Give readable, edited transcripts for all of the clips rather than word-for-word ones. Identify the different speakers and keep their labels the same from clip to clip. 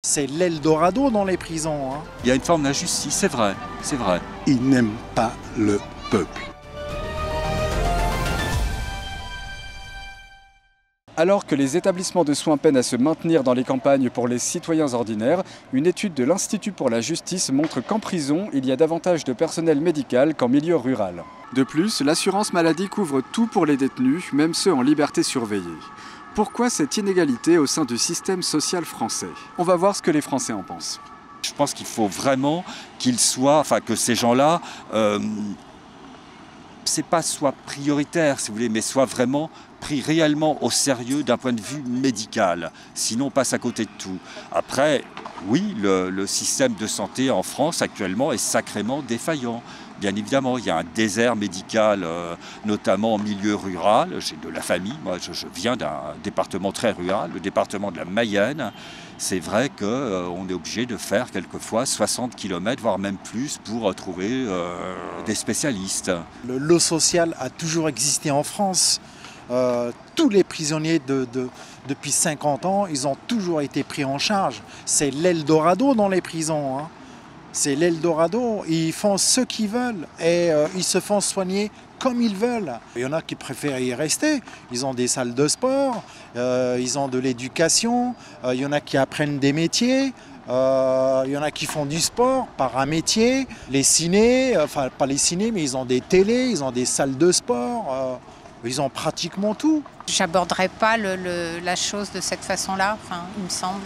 Speaker 1: C'est l'Eldorado dans les prisons.
Speaker 2: Il y a une forme d'injustice, c'est vrai, c'est vrai.
Speaker 3: Ils n'aiment pas le peuple.
Speaker 4: Alors que les établissements de soins peinent à se maintenir dans les campagnes pour les citoyens ordinaires, une étude de l'Institut pour la justice montre qu'en prison, il y a davantage de personnel médical qu'en milieu rural. De plus, l'assurance maladie couvre tout pour les détenus, même ceux en liberté surveillée. Pourquoi cette inégalité au sein du système social français? On va voir ce que les Français en pensent.
Speaker 2: Je pense qu'il faut vraiment que ces gens-là, c'est pas soit prioritaire, si vous voulez, mais soient vraiment pris réellement au sérieux d'un point de vue médical. Sinon, on passe à côté de tout. Après, oui, le système de santé en France actuellement est sacrément défaillant. Bien évidemment, il y a un désert médical, notamment en milieu rural. J'ai de la famille, moi je viens d'un département très rural, le département de la Mayenne. C'est vrai qu'on est obligé de faire quelquefois 60 km, voire même plus, pour trouver des spécialistes.
Speaker 1: Le social a toujours existé en France. Tous les prisonniers depuis 50 ans, ils ont toujours été pris en charge. C'est l'Eldorado dans les prisons. C'est l'Eldorado, ils font ce qu'ils veulent et ils se font soigner comme ils veulent. Il y en a qui préfèrent y rester, ils ont des salles de sport, ils ont de l'éducation, il y en a qui apprennent des métiers, il y en a qui font du sport par un métier, les cinés, enfin pas les cinés mais ils ont des télés, ils ont des salles de sport, ils ont pratiquement tout.
Speaker 5: J'aborderai pas la chose de cette façon-là, il me semble.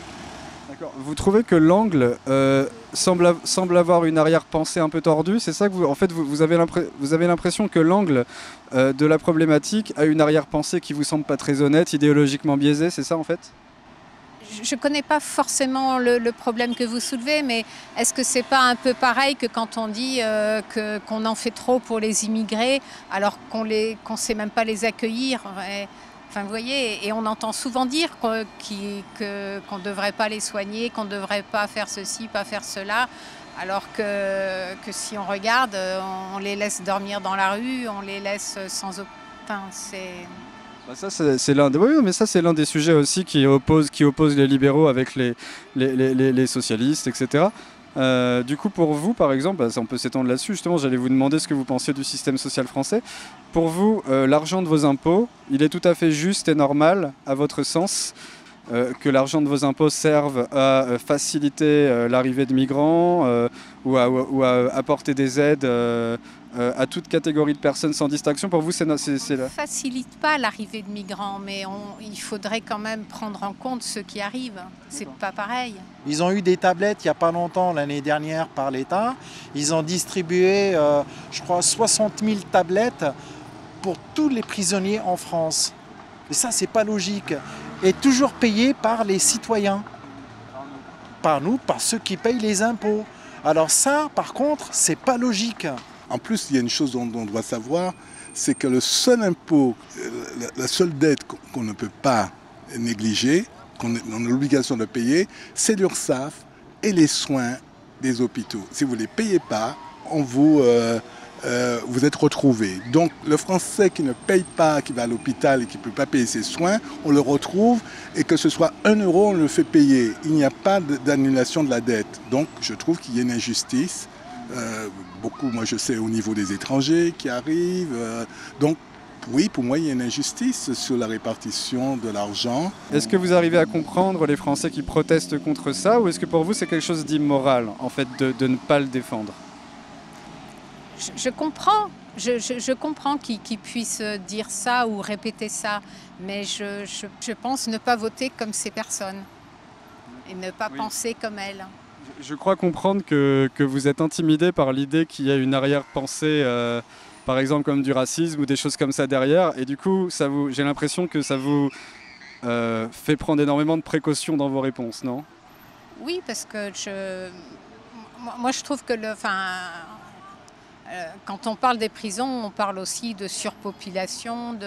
Speaker 4: D'accord. Vous trouvez que l'angle semble avoir une arrière-pensée un peu tordue? C'est ça que vous avez l'impression que l'angle de la problématique a une arrière-pensée qui vous semble pas très honnête, idéologiquement biaisée, c'est ça en fait?
Speaker 5: Je ne connais pas forcément le problème que vous soulevez, mais est-ce que c'est pas un peu pareil que quand on dit qu'on en fait trop pour les immigrés alors qu'on sait même pas les accueillir? Vous voyez, et on entend souvent dire qu'on ne devrait pas les soigner, qu'on ne devrait pas faire ceci, pas faire cela, alors que si on regarde, on les laisse dormir dans la rue, on les laisse sans...
Speaker 4: Ça, c'est l'un des sujets aussi qui oppose les libéraux avec les socialistes, etc. Du coup, pour vous, par exemple, on peut s'étendre là-dessus. Justement, j'allais vous demander ce que vous pensiez du système social français. Pour vous, l'argent de vos impôts, il est tout à fait juste et normal, à votre sens, que l'argent de vos impôts serve à faciliter l'arrivée de migrants ou à apporter des aides à toute catégorie de personnes sans distinction. Pour vous, c'est là.
Speaker 5: On ne facilite pas l'arrivée de migrants, mais il faudrait quand même prendre en compte ceux qui arrivent. C'est pas pareil.
Speaker 1: Ils ont eu des tablettes il n'y a pas longtemps, l'année dernière, par l'État. Ils ont distribué, je crois, 60 000 tablettes pour tous les prisonniers en France. Et ça, c'est pas logique. Et toujours payé par les citoyens. Par nous, par ceux qui payent les impôts. Alors ça, par contre, c'est pas logique.
Speaker 3: En plus, il y a une chose dont on doit savoir, c'est que le seul impôt, la seule dette qu'on ne peut pas négliger, qu'on a l'obligation de payer, c'est l'URSSAF et les soins des hôpitaux. Si vous ne les payez pas, vous êtes retrouvé. Donc le Français qui ne paye pas, qui va à l'hôpital et qui ne peut pas payer ses soins, on le retrouve et que ce soit 1 euro, on le fait payer. Il n'y a pas d'annulation de la dette. Donc je trouve qu'il y a une injustice. Beaucoup, moi je sais, au niveau des étrangers qui arrivent. Donc oui, pour moi il y a une injustice sur la répartition de l'argent.
Speaker 4: Est-ce que vous arrivez à comprendre les Français qui protestent contre ça, ou est-ce que pour vous c'est quelque chose d'immoral en fait de ne pas le défendre?
Speaker 5: Je comprends. Je comprends qu'ils puissent dire ça ou répéter ça, mais je pense ne pas voter comme ces personnes et ne pas penser comme elles.
Speaker 4: Je crois comprendre que vous êtes intimidé par l'idée qu'il y a une arrière-pensée, par exemple comme du racisme ou des choses comme ça derrière, et du coup j'ai l'impression que ça vous fait prendre énormément de précautions dans vos réponses, non?
Speaker 5: Oui, parce que moi je trouve que quand on parle des prisons, on parle aussi de surpopulation,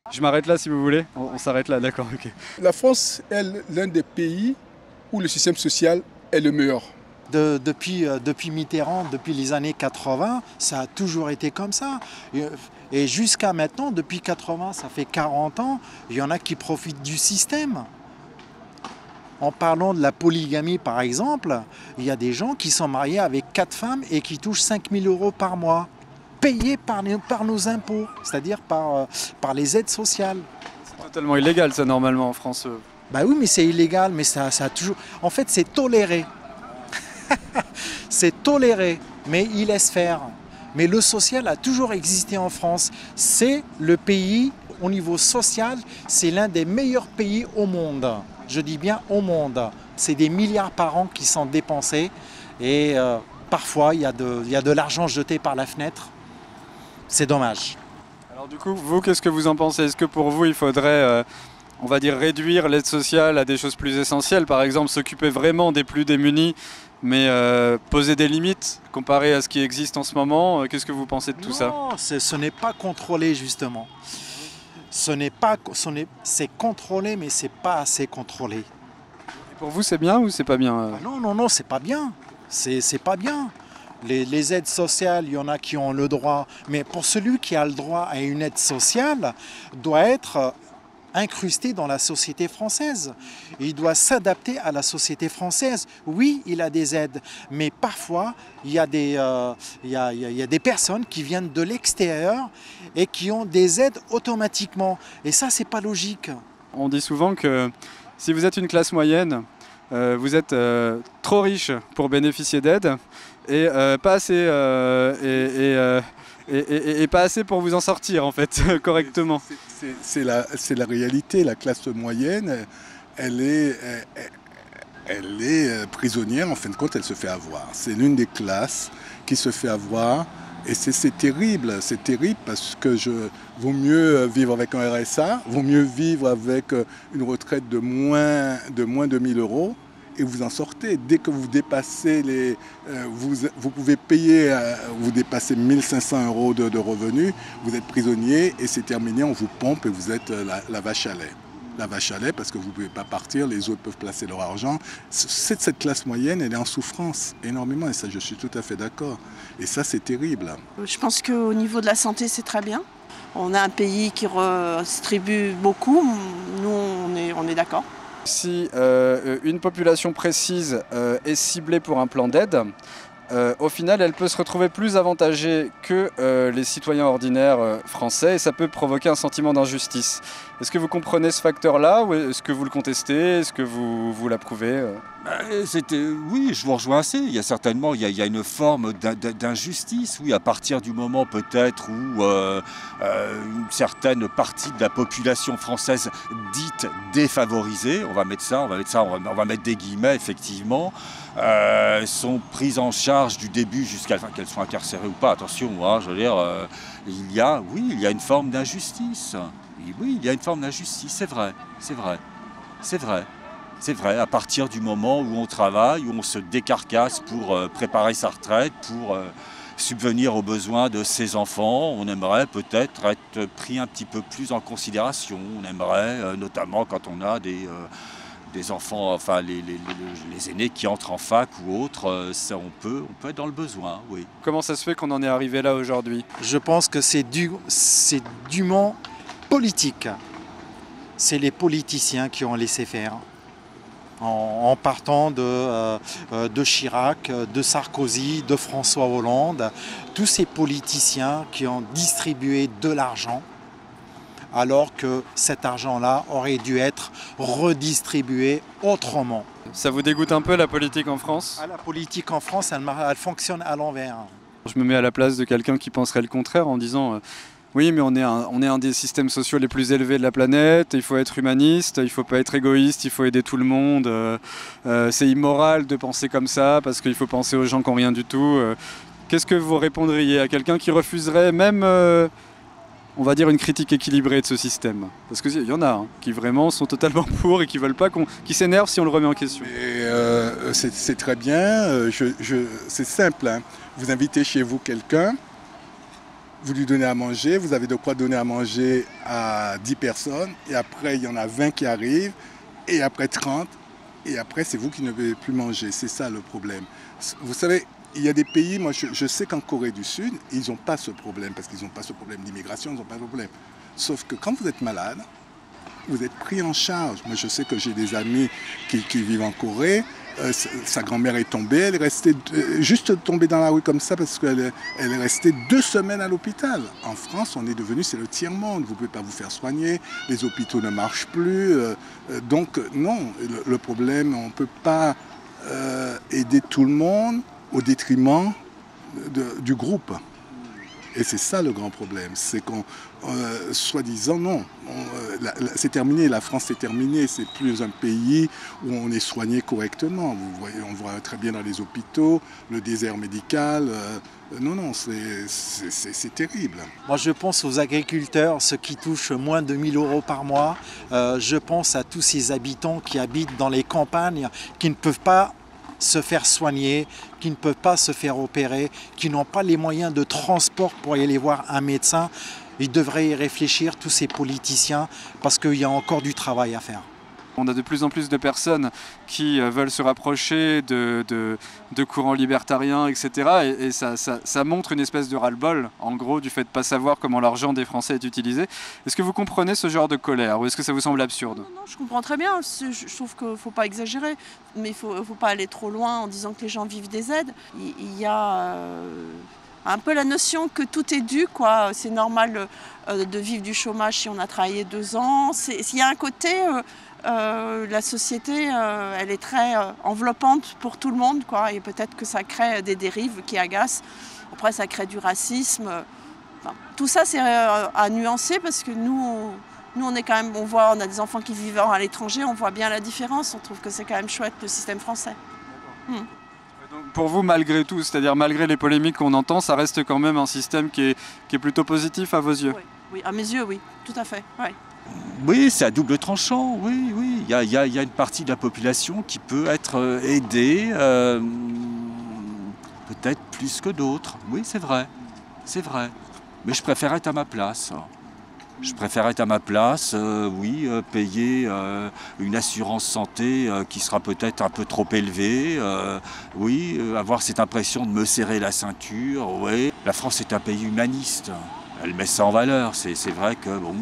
Speaker 4: Je m'arrête là si vous voulez, on s'arrête là, d'accord, ok.
Speaker 6: La France est l'un des pays où le système social est le meilleur.
Speaker 1: Depuis Mitterrand, depuis les années 80, ça a toujours été comme ça. Et jusqu'à maintenant, depuis 80, ça fait 40 ans, il y en a qui profitent du système. En parlant de la polygamie, par exemple, il y a des gens qui sont mariés avec 4 femmes et qui touchent 5 000 € par mois, payés par nos impôts, c'est-à-dire par les aides sociales.
Speaker 4: C'est totalement illégal ça normalement en France.
Speaker 1: Bah oui, mais c'est illégal, mais ça a toujours... En fait, c'est toléré. C'est toléré, mais ils laissent faire. Mais le social a toujours existé en France. C'est le pays, au niveau social, c'est l'un des meilleurs pays au monde. Je dis bien au monde. C'est des milliards par an qui sont dépensés et parfois il y a de l'argent jeté par la fenêtre. C'est dommage.
Speaker 4: Alors du coup, vous, qu'est-ce que vous en pensez? Est-ce que pour vous, il faudrait, on va dire, réduire l'aide sociale à des choses plus essentielles? Par exemple, s'occuper vraiment des plus démunis, mais poser des limites comparé à ce qui existe en ce moment. Qu'est-ce que vous pensez de tout ça?
Speaker 1: Non, ce n'est pas contrôlé justement. C'est contrôlé, mais c'est pas assez contrôlé.
Speaker 4: Et pour vous, c'est bien ou c'est pas bien?
Speaker 1: Non, c'est pas bien. C'est pas bien. Les aides sociales, il y en a qui ont le droit, mais pour celui qui a le droit à une aide sociale, doit être incrusté dans la société française. Il doit s'adapter à la société française. Oui, il a des aides, mais parfois, il y a des personnes qui viennent de l'extérieur et qui ont des aides automatiquement. Et ça, c'est pas logique.
Speaker 4: On dit souvent que si vous êtes une classe moyenne, vous êtes trop riche pour bénéficier d'aides et pas assez et pas assez pour vous en sortir en fait correctement.
Speaker 3: C'est la réalité. La classe moyenne, elle est prisonnière. En fin de compte, elle se fait avoir. C'est l'une des classes qui se fait avoir. Et c'est terrible. C'est terrible parce que vaut mieux vivre avec un RSA, vaut mieux vivre avec une retraite de moins de 1 000 € et vous en sortez. Dès que vous dépassez vous pouvez payer, vous dépassez 1 500 € de revenus, vous êtes prisonnier et c'est terminé, on vous pompe et vous êtes la vache à lait. La vache à lait parce que vous ne pouvez pas partir, les autres peuvent placer leur argent. Cette classe moyenne, elle est en souffrance énormément et ça, je suis tout à fait d'accord. Et ça, c'est terrible.
Speaker 7: Je pense qu'au niveau de la santé, c'est très bien. On a un pays qui redistribue beaucoup, nous, on est d'accord.
Speaker 4: Si une population précise est ciblée pour un plan d'aide, au final, elle peut se retrouver plus avantagée que les citoyens ordinaires français et ça peut provoquer un sentiment d'injustice. Est-ce que vous comprenez ce facteur-là ou est-ce que vous le contestez? Est-ce que vous l'approuvez?
Speaker 2: Oui, je vous rejoins assez. Il y a certainement il y a une forme d'injustice, oui, à partir du moment peut-être où une certaine partie de la population française dite défavorisée, on va mettre des guillemets effectivement, sont prises en charge du début jusqu'à la fin, qu'elles soient incarcérées ou pas. Attention, hein, je veux dire, il y a une forme d'injustice. Oui, il y a une forme d'injustice, c'est vrai. C'est vrai, à partir du moment où on travaille, où on se décarcasse pour préparer sa retraite, pour subvenir aux besoins de ses enfants, on aimerait peut-être être pris un petit peu plus en considération. On aimerait, notamment quand on a des enfants, enfin les aînés qui entrent en fac ou autres, on peut être dans le besoin, oui.
Speaker 4: Comment ça se fait qu'on en est arrivé là aujourd'hui?
Speaker 1: Je pense que c'est dûment politique. C'est les politiciens qui ont laissé faire. En partant de Chirac, de Sarkozy, de François Hollande, tous ces politiciens qui ont distribué de l'argent, alors que cet argent-là aurait dû être redistribué autrement.
Speaker 4: Ça vous dégoûte un peu la politique en France?
Speaker 1: La politique en France, elle fonctionne à l'envers.
Speaker 4: Je me mets à la place de quelqu'un qui penserait le contraire en disant oui, mais on est un des systèmes sociaux les plus élevés de la planète, il faut être humaniste, il ne faut pas être égoïste, il faut aider tout le monde. C'est immoral de penser comme ça parce qu'il faut penser aux gens qui n'ont rien du tout. Qu'est-ce que vous répondriez à quelqu'un qui refuserait même, on va dire, une critique équilibrée de ce système? Parce qu'il y en a qui vraiment sont totalement pour et qui veulent pas qui s'énervent si on le remet en question.
Speaker 3: C'est très bien, c'est simple. Hein. Vous invitez chez vous quelqu'un, vous lui donnez à manger, vous avez de quoi donner à manger à 10 personnes, et après il y en a 20 qui arrivent, et après 30, et après c'est vous qui ne devez plus manger. C'est ça le problème. Vous savez, il y a des pays, moi je sais qu'en Corée du Sud, ils n'ont pas ce problème, parce qu'ils n'ont pas ce problème d'immigration, ils n'ont pas de problème. Sauf que quand vous êtes malade, vous êtes pris en charge. Moi, je sais que j'ai des amis qui vivent en Corée. Sa grand-mère est tombée, elle est restée juste tombée dans la rue comme ça parce qu'elle est restée 2 semaines à l'hôpital. En France, on est devenu, c'est le tiers-monde. Vous ne pouvez pas vous faire soigner, les hôpitaux ne marchent plus. Donc non, le problème, on ne peut pas aider tout le monde au détriment du groupe. Et c'est ça le grand problème, c'est qu'on, soi-disant, non, c'est terminé, la France est terminée, c'est plus un pays où on est soigné correctement. Vous voyez, on voit très bien dans les hôpitaux, le désert médical, non, c'est terrible.
Speaker 1: Moi, je pense aux agriculteurs, ceux qui touchent moins de 1 000 € par mois. Je pense à tous ces habitants qui habitent dans les campagnes, qui ne peuvent pas se faire soigner, qui ne peuvent pas se faire opérer, qui n'ont pas les moyens de transport pour aller voir un médecin. Ils devraient y réfléchir, tous ces politiciens, parce qu'il y a encore du travail à faire.
Speaker 4: On a de plus en plus de personnes qui veulent se rapprocher de courants libertariens, etc. Et ça montre une espèce de ras-le-bol, en gros, du fait de ne pas savoir comment l'argent des Français est utilisé. Est-ce que vous comprenez ce genre de colère ou est-ce que ça vous semble absurde?
Speaker 7: Non, je comprends très bien. Je trouve qu'il ne faut pas exagérer, mais il ne faut pas aller trop loin en disant que les gens vivent des aides. Il y a un peu la notion que tout est dû, quoi. C'est normal de vivre du chômage si on a travaillé 2 ans. Il y a un côté... la société, elle est très enveloppante pour tout le monde, quoi, et peut-être que ça crée des dérives qui agacent. Après, ça crée du racisme. Enfin, tout ça, c'est à nuancer parce que nous, on est quand même, on a des enfants qui vivent à l'étranger, on voit bien la différence. On trouve que c'est quand même chouette le système français.
Speaker 4: Donc pour vous, malgré tout, c'est-à-dire malgré les polémiques qu'on entend, ça reste quand même un système qui est plutôt positif à vos yeux?
Speaker 7: Oui, à mes yeux, oui, tout à fait. Ouais.
Speaker 2: Oui, c'est à double tranchant, oui. Il y a une partie de la population qui peut être aidée, peut-être plus que d'autres. Oui, c'est vrai. Mais je préfère être à ma place. Payer une assurance santé qui sera peut-être un peu trop élevée. Avoir cette impression de me serrer la ceinture. Oui. La France est un pays humaniste. Elle met ça en valeur. C'est vrai que, bon...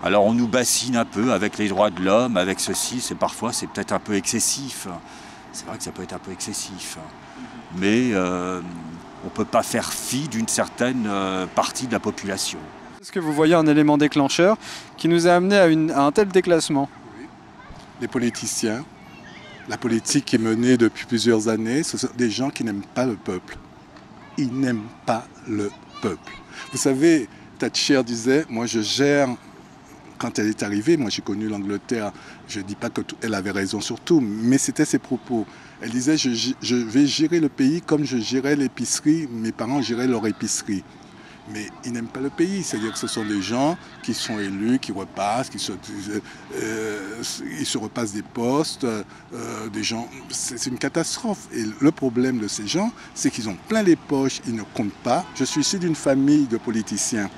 Speaker 2: alors on nous bassine un peu avec les droits de l'homme, avec ceci, parfois c'est peut-être un peu excessif. C'est vrai que ça peut être un peu excessif. Mais on ne peut pas faire fi d'une certaine partie de la population.
Speaker 4: Est-ce que vous voyez un élément déclencheur qui nous a amené à un tel déclassement?
Speaker 3: Les politiciens, la politique qui est menée depuis plusieurs années, ce sont des gens qui n'aiment pas le peuple. Ils n'aiment pas le peuple. Vous savez, Thatcher disait, moi je gère... Quand elle est arrivée, moi j'ai connu l'Angleterre, je ne dis pas qu'elle avait raison sur tout, mais c'était ses propos. Elle disait, je vais gérer le pays comme je gérais l'épicerie, mes parents géraient leur épicerie. Mais ils n'aiment pas le pays, c'est-à-dire que ce sont des gens qui sont élus, qui repassent, ils se repassent des postes, des gens, c'est une catastrophe. Et le problème de ces gens, c'est qu'ils ont plein les poches, ils ne comptent pas. Je suis issu d'une famille de politiciens.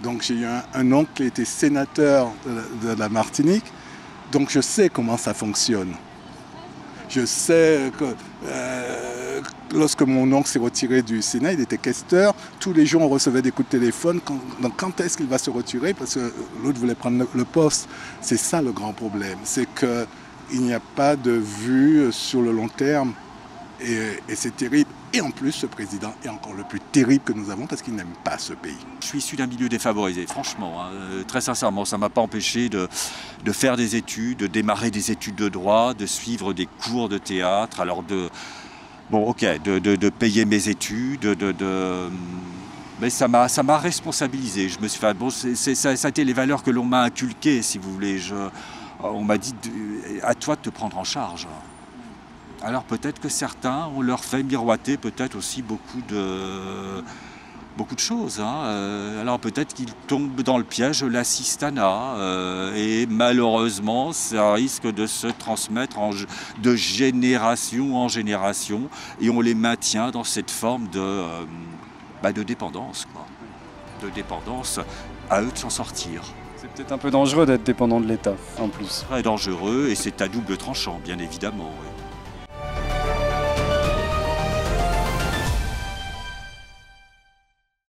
Speaker 3: Donc j'ai eu un oncle qui était sénateur de la Martinique, donc je sais comment ça fonctionne. Je sais que lorsque mon oncle s'est retiré du Sénat, il était questeur, tous les jours on recevait des coups de téléphone, donc quand est-ce qu'il va se retirer? Parce que l'autre voulait prendre le poste. C'est ça le grand problème, c'est qu'il n'y a pas de vue sur le long terme et c'est terrible. Et en plus, ce président est encore le plus terrible que nous avons parce qu'il n'aime pas ce pays.
Speaker 2: Je suis issu d'un milieu défavorisé, franchement, très sincèrement. Ça ne m'a pas empêché de faire des études, de démarrer des études de droit, de suivre des cours de théâtre, alors de payer mes études, mais ça m'a responsabilisé. Je me suis fait, ça a été les valeurs que l'on m'a inculquées, si vous voulez. On m'a dit, à toi de te prendre en charge. Alors peut-être que certains, on leur fait miroiter peut-être aussi beaucoup de choses. Alors peut-être qu'ils tombent dans le piège de l'assistanat et malheureusement ça risque de se transmettre de génération en génération et on les maintient dans cette forme de dépendance, quoi. De dépendance, à eux de s'en sortir.
Speaker 4: C'est peut-être un peu dangereux d'être dépendant de l'État en plus.
Speaker 2: Très dangereux et c'est à double tranchant bien évidemment. Oui.